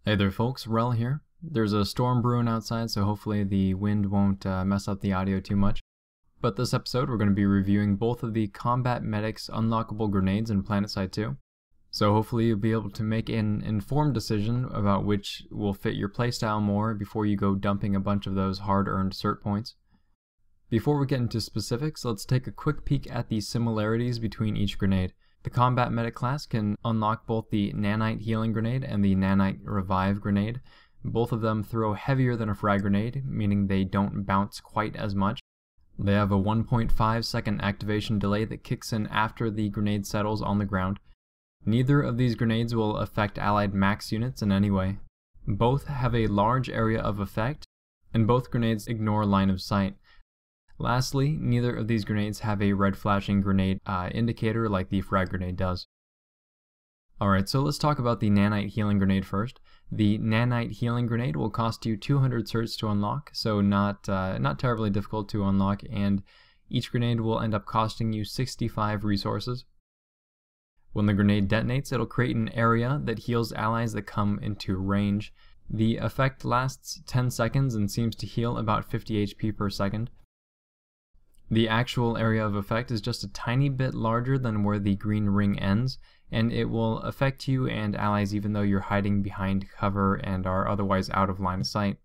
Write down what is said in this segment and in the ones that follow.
Hey there folks, Rel here. There's a storm brewing outside, so hopefully the wind won't mess up the audio too much. But this episode we're going to be reviewing both of the Combat Medics unlockable grenades in PlanetSide 2. So hopefully you'll be able to make an informed decision about which will fit your playstyle more before you go dumping a bunch of those hard-earned cert points. Before we get into specifics, let's take a quick peek at the similarities between each grenade. The Combat Medic class can unlock both the Nanite Healing Grenade and the Nanite Revive Grenade. Both of them throw heavier than a frag grenade, meaning they don't bounce quite as much. They have a 1.5 second activation delay that kicks in after the grenade settles on the ground. Neither of these grenades will affect allied max units in any way. Both have a large area of effect, and both grenades ignore line of sight. Lastly, neither of these grenades have a red flashing grenade indicator like the frag grenade does. Alright, so let's talk about the Nanite Healing Grenade first. The Nanite Healing Grenade will cost you 200 certs to unlock, so not terribly difficult to unlock, and each grenade will end up costing you 65 resources. When the grenade detonates, it'll create an area that heals allies that come into range. The effect lasts 10 seconds and seems to heal about 50 HP per second. The actual area of effect is just a tiny bit larger than where the green ring ends, and it will affect you and allies even though you're hiding behind cover and are otherwise out of line of sight.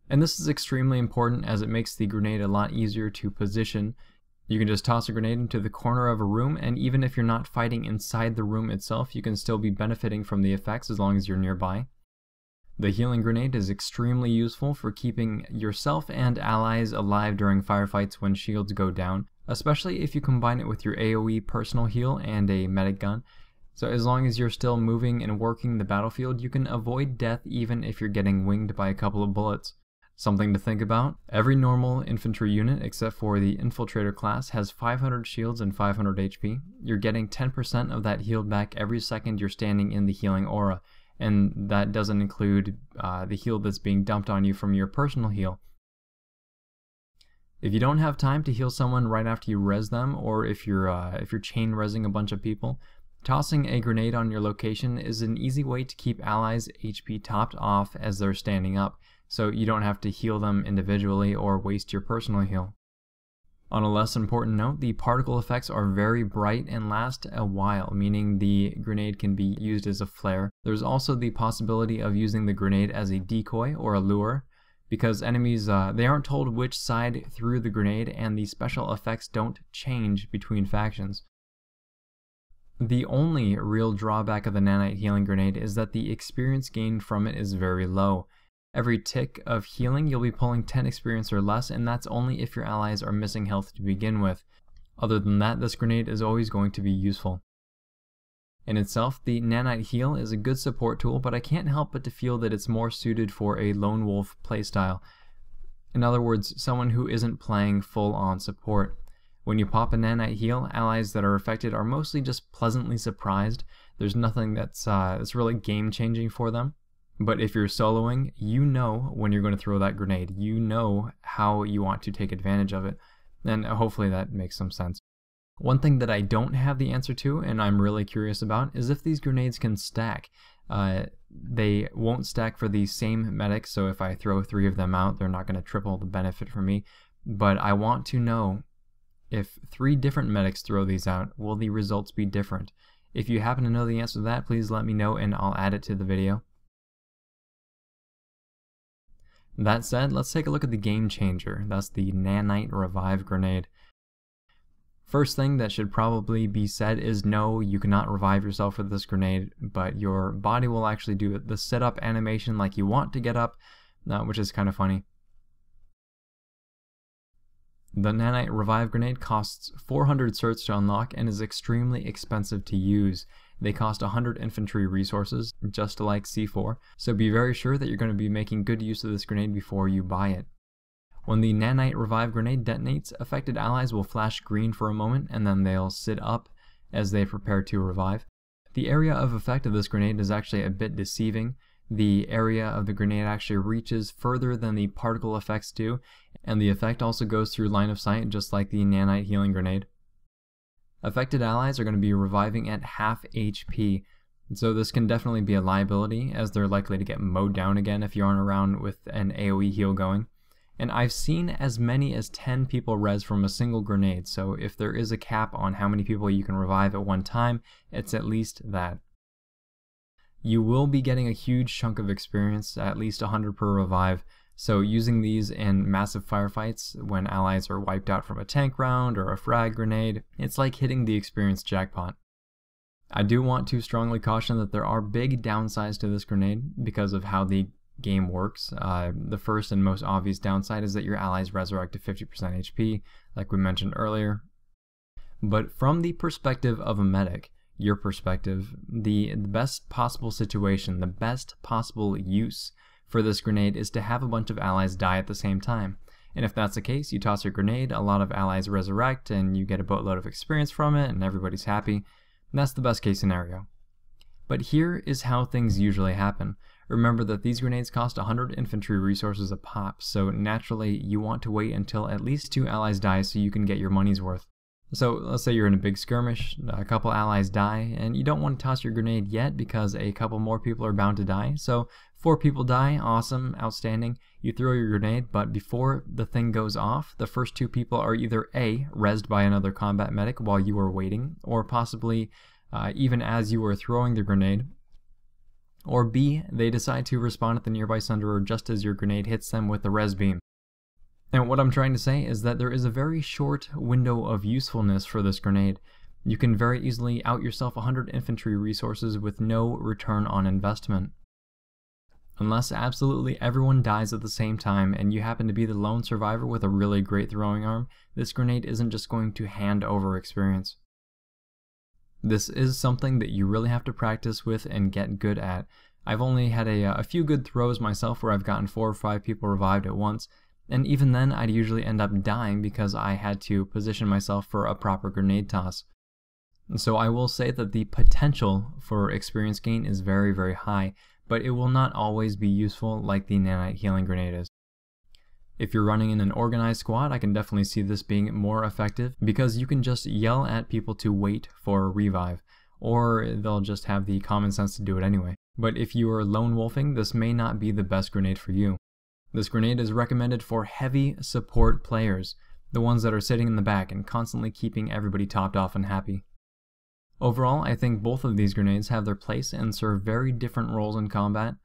And this is extremely important as it makes the grenade a lot easier to position. You can just toss a grenade into the corner of a room, and even if you're not fighting inside the room itself, you can still be benefiting from the effects as long as you're nearby. The healing grenade is extremely useful for keeping yourself and allies alive during firefights when shields go down, especially if you combine it with your AoE personal heal and a medic gun. So as long as you're still moving and working the battlefield, you can avoid death even if you're getting winged by a couple of bullets. Something to think about, every normal infantry unit except for the infiltrator class has 500 shields and 500 HP. You're getting 10% of that healed back every second you're standing in the healing aura. And that doesn't include the heal that's being dumped on you from your personal heal. If you don't have time to heal someone right after you res them, or if you're chain resing a bunch of people, tossing a grenade on your location is an easy way to keep allies' HP topped off as they're standing up, so you don't have to heal them individually or waste your personal heal. On a less important note, the particle effects are very bright and last a while, meaning the grenade can be used as a flare. There's also the possibility of using the grenade as a decoy or a lure, because enemies, they aren't told which side threw the grenade, and the special effects don't change between factions. The only real drawback of the Nanite Healing Grenade is that the experience gained from it is very low. Every tick of healing you'll be pulling 10 experience or less, and that's only if your allies are missing health to begin with. Other than that, this grenade is always going to be useful. In itself, the Nanite Heal is a good support tool, but I can't help but to feel that it's more suited for a lone wolf playstyle. In other words, someone who isn't playing full-on support. When you pop a Nanite Heal, allies that are affected are mostly just pleasantly surprised. There's nothing that's really game-changing for them. But if you're soloing, you know when you're going to throw that grenade. You know how you want to take advantage of it. And hopefully that makes some sense. One thing that I don't have the answer to, and I'm really curious about, is if these grenades can stack. They won't stack for the same medics, so if I throw 3 of them out, they're not going to triple the benefit for me. But I want to know, if 3 different medics throw these out, will the results be different? If you happen to know the answer to that, please let me know and I'll add it to the video. That said, let's take a look at the game changer. That's the Nanite Revive Grenade. First thing that should probably be said is no, you cannot revive yourself with this grenade, but your body will actually do the sit-up animation like you want to get up, which is kind of funny. The Nanite Revive Grenade costs 400 certs to unlock and is extremely expensive to use. They cost 100 infantry resources, just like C4, so be very sure that you're going to be making good use of this grenade before you buy it. When the Nanite Revive Grenade detonates, affected allies will flash green for a moment, and then they'll sit up as they prepare to revive. The area of effect of this grenade is actually a bit deceiving. The area of the grenade actually reaches further than the particle effects do, and the effect also goes through line of sight just like the Nanite Healing Grenade. Affected allies are going to be reviving at half HP. So this can definitely be a liability, as they're likely to get mowed down again if you aren't around with an AoE heal going. And I've seen as many as 10 people res from a single grenade, so if there is a cap on how many people you can revive at one time, it's at least that. You will be getting a huge chunk of experience, at least 100 per revive, so using these in massive firefights when allies are wiped out from a tank round or a frag grenade, it's like hitting the experience jackpot. I do want to strongly caution that there are big downsides to this grenade because of how the game works. The first and most obvious downside is that your allies resurrect to 50% HP, like we mentioned earlier. But from the perspective of a medic, your perspective, the best possible situation, the best possible use for this grenade is to have a bunch of allies die at the same time. And if that's the case, you toss your grenade, a lot of allies resurrect, and you get a boatload of experience from it, and everybody's happy. And that's the best case scenario. But here is how things usually happen. Remember that these grenades cost 100 infantry resources a pop, so naturally you want to wait until at least 2 allies die so you can get your money's worth. So let's say you're in a big skirmish, a couple allies die, and you don't want to toss your grenade yet because a couple more people are bound to die. So 4 people die, awesome, outstanding. You throw your grenade, but before the thing goes off, the first 2 people are either A, rezzed by another combat medic while you are waiting, or possibly even as you are throwing the grenade, or B, they decide to respawn at the nearby Sunderer just as your grenade hits them with the res beam. And what I'm trying to say is that there is a very short window of usefulness for this grenade. You can very easily out yourself 100 infantry resources with no return on investment. Unless absolutely everyone dies at the same time and you happen to be the lone survivor with a really great throwing arm, this grenade isn't just going to hand over experience. This is something that you really have to practice with and get good at. I've only had a few good throws myself where I've gotten 4 or 5 people revived at once, and even then I'd usually end up dying because I had to position myself for a proper grenade toss. And so I will say that the potential for experience gain is very, very high, but it will not always be useful like the Nanite Healing Grenade is. If you're running in an organized squad, I can definitely see this being more effective because you can just yell at people to wait for a revive, or they'll just have the common sense to do it anyway. But if you are lone wolfing, this may not be the best grenade for you. This grenade is recommended for heavy support players, the ones that are sitting in the back and constantly keeping everybody topped off and happy. Overall, I think both of these grenades have their place and serve very different roles in combat.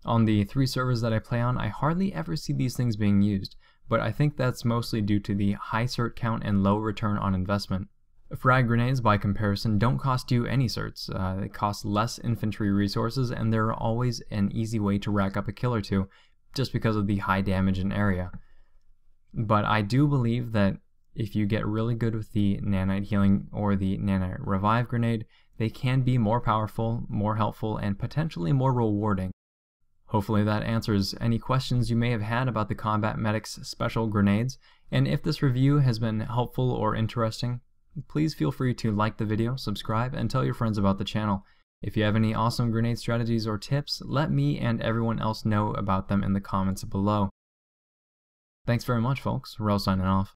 On the 3 servers that I play on, I hardly ever see these things being used, but I think that's mostly due to the high cert count and low return on investment. Frag grenades, by comparison, don't cost you any certs. They cost less infantry resources, and they're always an easy way to rack up a kill or 2, just because of the high damage in area. But I do believe that if you get really good with the Nanite Healing or the Nanite Revive Grenade, they can be more powerful, more helpful, and potentially more rewarding. Hopefully that answers any questions you may have had about the Combat Medic's special grenades, and if this review has been helpful or interesting, please feel free to like the video, subscribe, and tell your friends about the channel. If you have any awesome grenade strategies or tips, let me and everyone else know about them in the comments below. Thanks very much, folks. Rel signing off.